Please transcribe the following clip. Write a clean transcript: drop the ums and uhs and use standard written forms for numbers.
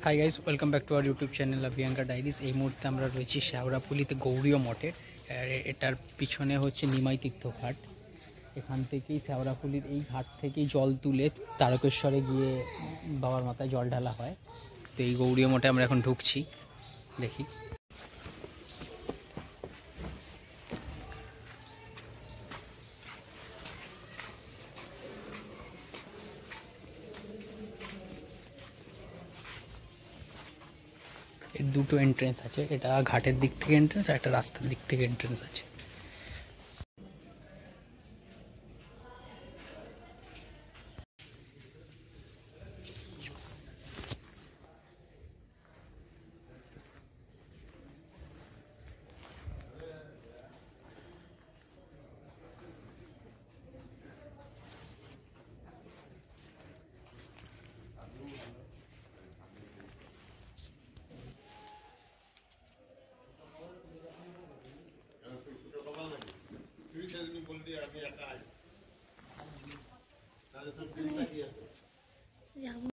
High guys, welcome back to our YouTube channel Abhiyanka Diaries. এই মুহূর্তে আমরা রয়েছি শেওড়াফুলিতে গৌড়ীয় মঠে। এটার পিছনে হচ্ছে নিমাই তীর্থ ঘাট। এখান থেকেই শেওড়াফুলির এই ঘাট থেকেই জল তুলে তারকেশ্বরে গিয়ে বাবার মাথায় জল ঢালা হয়। তো এই গৌড়ীয় মঠে আমরা এখন ঢুকছি, দেখি। এর দুটো এন্ট্রেন্স আছে, এটা ঘাটের দিক থেকে এন্ট্রেন্স আর একটা রাস্তার দিক থেকে এন্ট্রেন্স আছে।